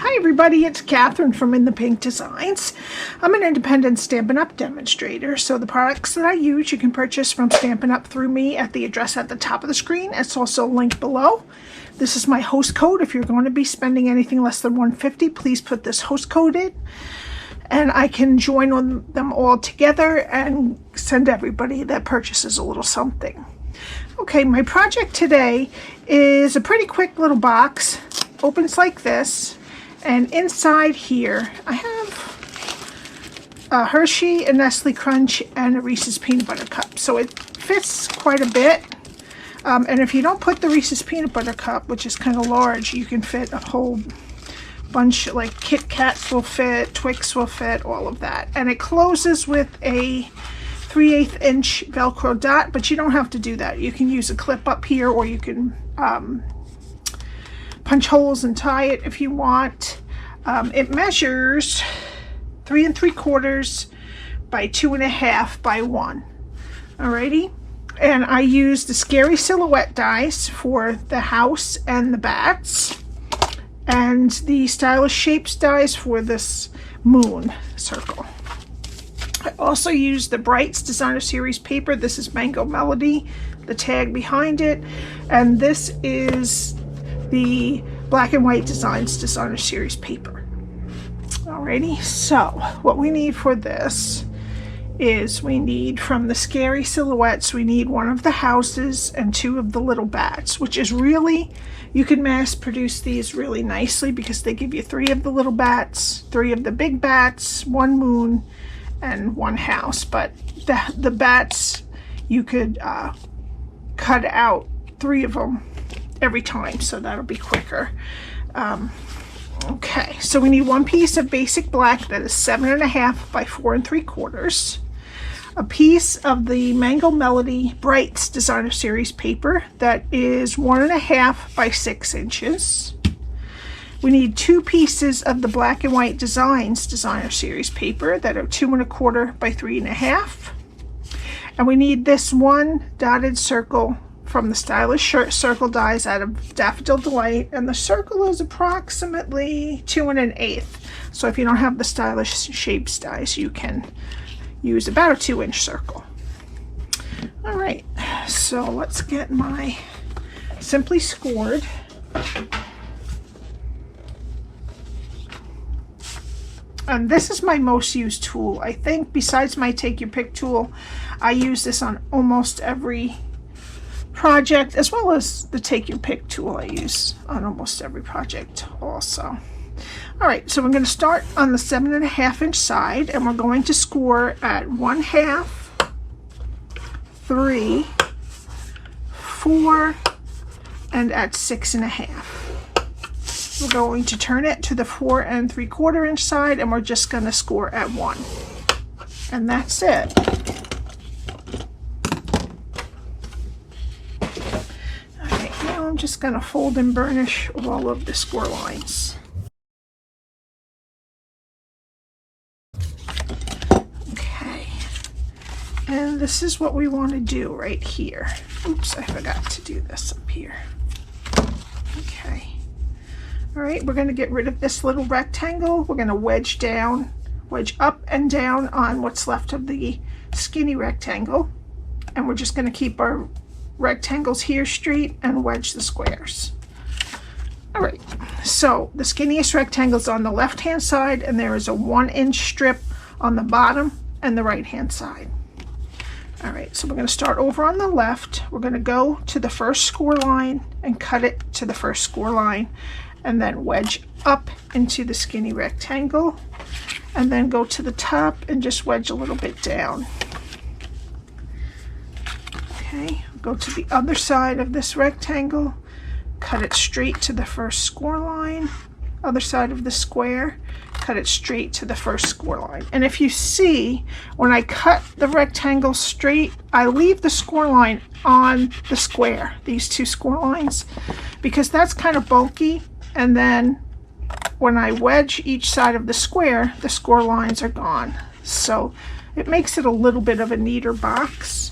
Hi everybody, it's Catherine from In the Pink Designs. I'm an independent Stampin' Up demonstrator, so the products that I use you can purchase from Stampin' Up through me at the address at the top of the screen. It's also linked below. This is my host code. If you're going to be spending anything less than $150, please put this host code in, and I can join on them all together and send everybody that purchases a little something. Okay, my project today is a pretty quick little box. Opens like this. And inside here, I have a Hershey, a Nestle Crunch, and a Reese's Peanut Butter Cup. So it fits quite a bit. And if you don't put the Reese's Peanut Butter Cup, which is kind of large, you can fit a whole bunch, like Kit Kats will fit, Twix will fit, all of that. And it closes with a 3/8 inch Velcro dot, but you don't have to do that. You can use a clip up here, or you can punch holes and tie it if you want. It measures 3 3/4 by 2.5 by 1. Alrighty, and I use the Scary Silhouette dies for the house and the bats, and the Stylish Shapes dies for this moon circle. I also use the Brights Designer Series paper. This is Mango Melody, the tag behind it, and this is the Black and White Designs Designer Series paper. Alrighty, so what we need for this is we need, from the Scary Silhouettes, we need one of the houses and 2 of the little bats, which is really, you can mass produce these really nicely because they give you 3 of the little bats, 3 of the big bats, 1 moon, and 1 house. But the bats, you could cut out 3 of them every time, so that'll be quicker. Okay, so we need 1 piece of basic black that is 7.5 by 4 3/4, a piece of the Mango Melody Brights Designer Series paper that is 1.5 by 6 inches. We need 2 pieces of the Black and White Designs Designer Series paper that are 2 1/4 by 3.5, and we need this 1 dotted circle from the Stylish Circle dies out of Daffodil Delight, and the circle is approximately 2 1/8. So if you don't have the Stylish Shapes dies, you can use about a 2-inch circle. All right, so let's get my Simply Scored. And this is my most used tool. I think besides my Take Your Pick tool, I use this on almost every project, as well as the Take Your Pick tool I use on almost every project also. All right, so we're going to start on the 7.5 inch side, and we're going to score at 1/2, 3, 4, and at 6.5. We're going to turn it to the 4 3/4 inch side, and we're just going to score at 1, and that's it. I'm just going to fold and burnish all of the score lines. Okay, and this is what we want to do right here. Oops, I forgot to do this up here. Okay, all right, we're going to get rid of this little rectangle. We're going to wedge up and down on what's left of the skinny rectangle, and we're just going to keep our rectangles here straight and wedge the squares. All right, so the skinniest rectangle is on the left hand side, and there is a 1-inch strip on the bottom and the right hand side. All right, so we're going to start over on the left. We're going to go to the first score line and cut it to the first score line, and then wedge up into the skinny rectangle, and then go to the top and just wedge a little bit down. Okay, go to the other side of this rectangle, cut it straight to the first score line, other side of the square, cut it straight to the first score line. And if you see, when I cut the rectangle straight, I leave the score line on the square, these 2 score lines, because that's kind of bulky, and then when I wedge each side of the square lines are gone. So it makes it a little bit of a neater box.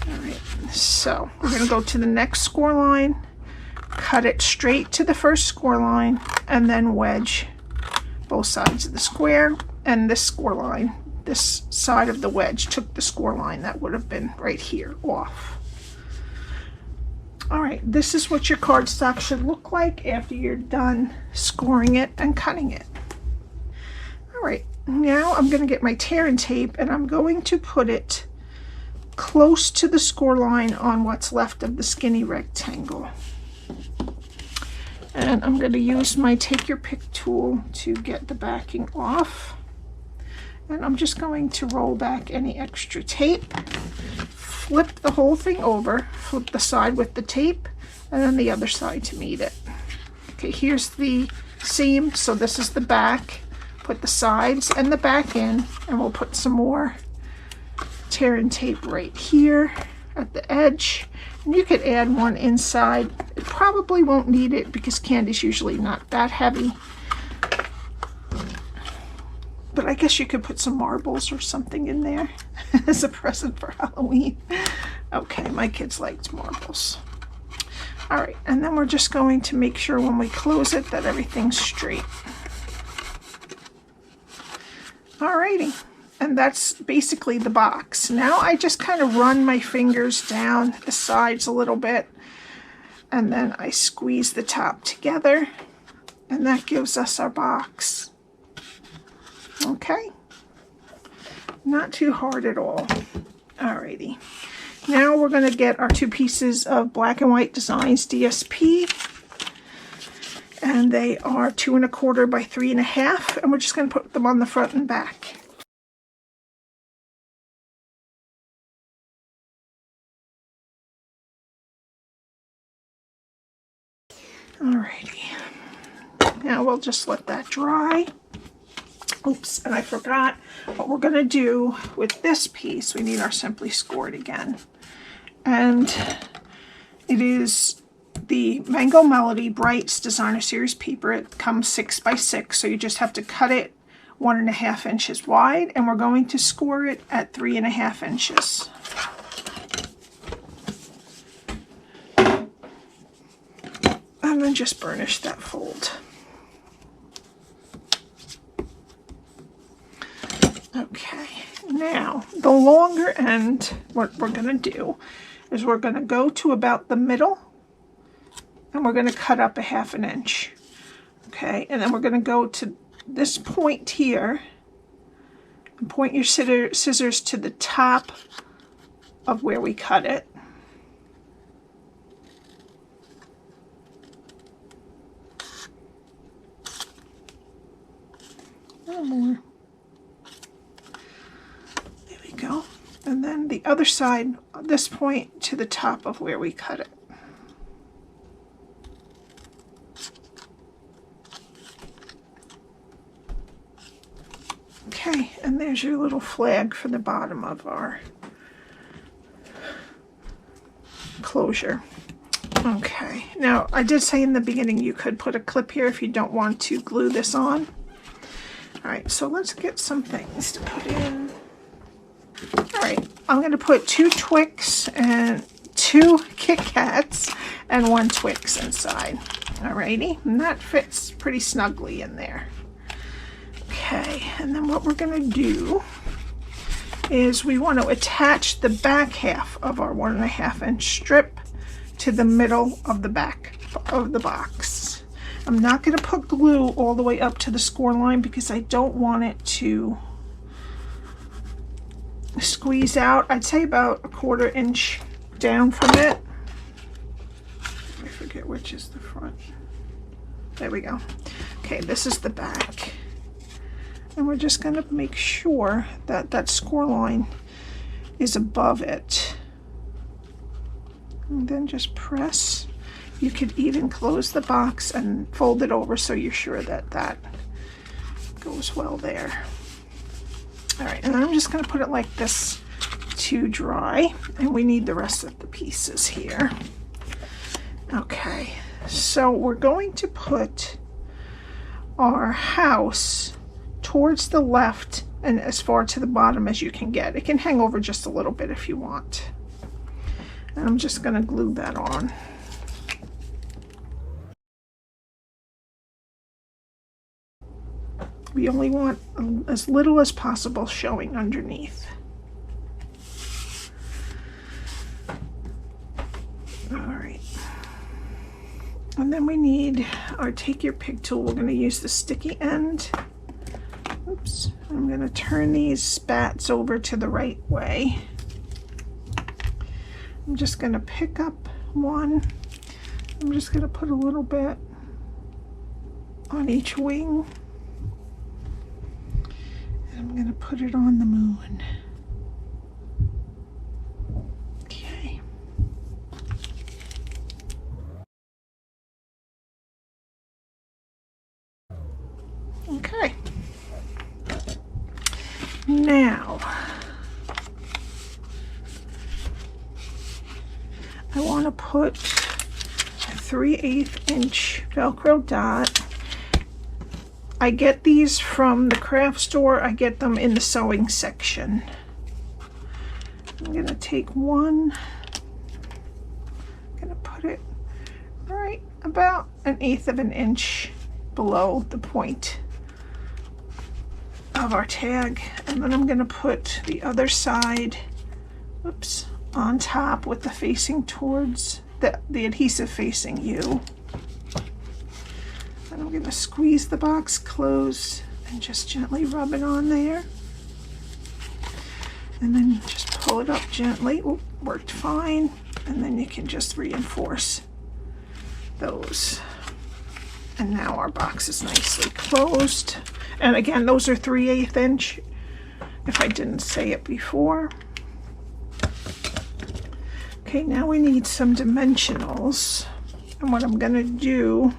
All right, so we're going to go to the next score line, cut it straight to the first score line and then wedge both sides of the square, and this score line, this side of the wedge took the score line that would have been right here off. All right, this is what your cardstock should look like after you're done scoring it and cutting it. All right, now I'm going to get my tear and tape, and I'm going to put it close to the score line on what's left of the skinny rectangle. And I'm going to use my take your pick tool to get the backing off. And I'm just going to roll back any extra tape, flip the whole thing over, flip the side with the tape, and then the other side to meet it. Okay, here's the seam, so this is the back. Put the sides and the back in, and we'll put some more tear and tape right here at the edge. And you could add one inside. It probably won't need it because candy's usually not that heavy. But I guess you could put some marbles or something in there as a present for Halloween. Okay, my kids liked marbles. All right, and then we're just going to make sure when we close it that everything's straight. Alrighty, and that's basically the box. Now I just kind of run my fingers down the sides a little bit, and then I squeeze the top together, and that gives us our box. Okay, not too hard at all. Alrighty, now we're going to get our 2 pieces of Black and White Designs DSP, and they are 2 1/4 by 3 1/2, and we're just going to put them on the front and back. Alrighty, now we'll just let that dry. Oops, and I forgot what we're going to do with this piece. We need our Simply Scored again, and it is the Mango Melody Brights Designer Series paper. It comes 6 by 6, so you just have to cut it 1 1/2 inches wide, and we're going to score it at 3 1/2 inches. And then just burnish that fold. Okay, now the longer end, what we're going to do is we're going to go to about the middle, and we're going to cut up a 1/2 inch. Okay, and then we're going to go to this point here and point your scissors to the top of where we cut it. A little more. There we go. And then the other side, this point to the top of where we cut it. Okay, and there's your little flag for the bottom of our closure. Okay, now I did say in the beginning you could put a clip here if you don't want to glue this on. Alright, so let's get some things to put in. Alright, I'm going to put 2 Twix and 2 Kit Kats and 1 Twix inside. Alrighty, and that fits pretty snugly in there. Okay, and then what we're going to do is we want to attach the back half of our 1 1/2 inch strip to the middle of the back of the box. I'm not going to put glue all the way up to the score line because I don't want it to squeeze out. I'd say about 1/4 inch down from it. I forget which is the front. There we go. Okay, this is the back. And we're just going to make sure that that score line is above it. And then just press. You could even close the box and fold it over so you're sure that that goes well there. All right, and then I'm just going to put it like this to dry, and we need the rest of the pieces here. Okay, so we're going to put our house towards the left and as far to the bottom as you can get. It can hang over just a little bit if you want. And I'm just going to glue that on. We only want as little as possible showing underneath. All right. And then we need our take your pick tool. We're going to use the sticky end. Oops. I'm going to turn these spats over to the right way. I'm just going to pick up one. I'm just going to put a little bit on each wing. And I'm going to put it on the moon. Okay. Okay. Now, I want to put a 3/8 inch Velcro dot. I get these from the craft store. I get them in the sewing section. I'm going to take one. I'm going to put it right about 1/8 of an inch below the point of our tag, and then I'm going to put the other side, whoops, on top with the facing towards the adhesive facing you. And I'm going to squeeze the box closed and just gently rub it on there, and then just pull it up gently. Oop, worked fine. And then you can just reinforce those. And now our box is nicely closed. And again, those are 3/8 inch, if I didn't say it before. Okay, now we need some dimensionals. And what I'm going to do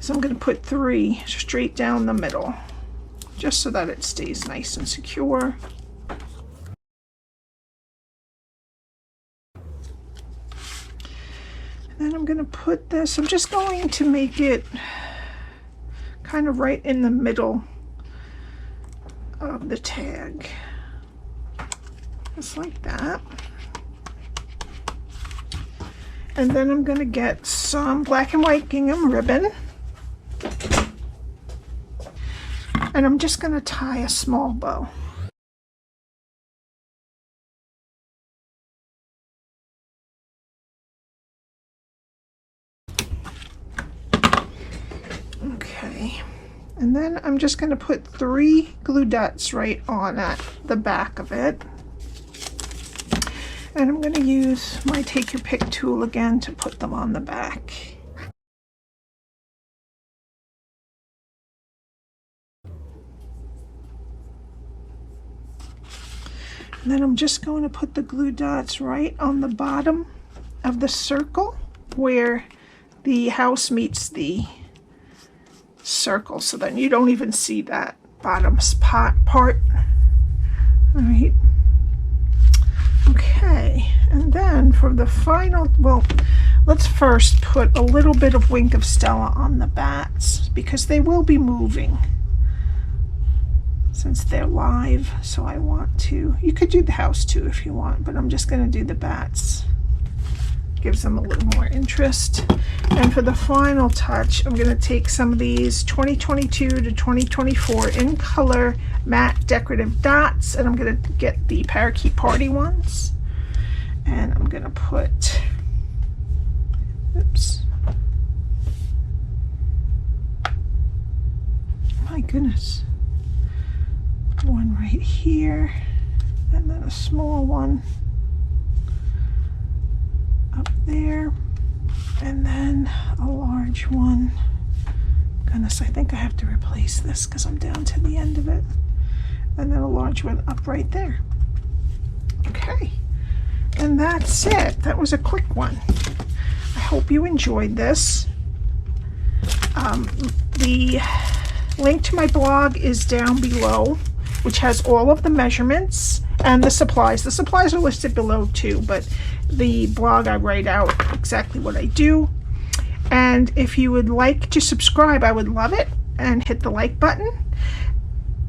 is I'm going to put 3 straight down the middle, just so that it stays nice and secure. And then I'm going to put this, I'm just going to make it kind of right in the middle of the tag, just like that. And then I'm going to get some black and white gingham ribbon, and I'm just going to tie a small bow. Okay, and then I'm just going to put 3 glue dots right on at the back of it. And I'm going to use my take your pick tool again to put them on the back. And then I'm just going to put the glue dots right on the bottom of the circle where the house meets the circle, so then you don't even see that bottom spot part. All right. Okay, and then for the final, well, let's first put a little bit of Wink of Stella on the bats, because they will be moving since they're live. So I want to, you could do the house too if you want, but I'm just going to do the bats. Gives them a little more interest. And for the final touch, I'm going to take some of these 2022 to 2024 In Color Matte Decorative Dots, and I'm going to get the Parakeet Party ones, and I'm going to put, oops, my goodness, one right here, and then a small one up there, and then a large one. Goodness, I think I have to replace this because I'm down to the end of it. And then a large one up right there. Okay, and that's it. That was a quick one. I hope you enjoyed this. The link to my blog is down below, which has all of the measurements and the supplies. The supplies are listed below too, but the blog, I write out exactly what I do. And if you would like to subscribe, I would love it, and hit the like button.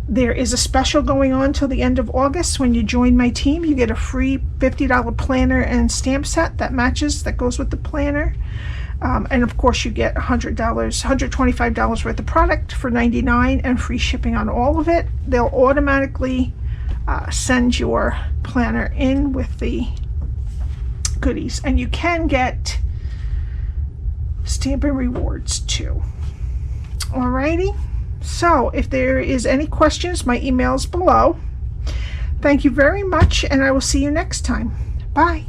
There is a special going on till the end of August. When you join my team, you get a free $50 planner and stamp set that matches, that goes with the planner. And of course you get $125 worth of product for $99 and free shipping on all of it. They'll automatically send your planner in with the goodies, and you can get Stampin' rewards too. Alrighty, so if there is any questions, my email is below. Thank you very much, and I will see you next time. Bye.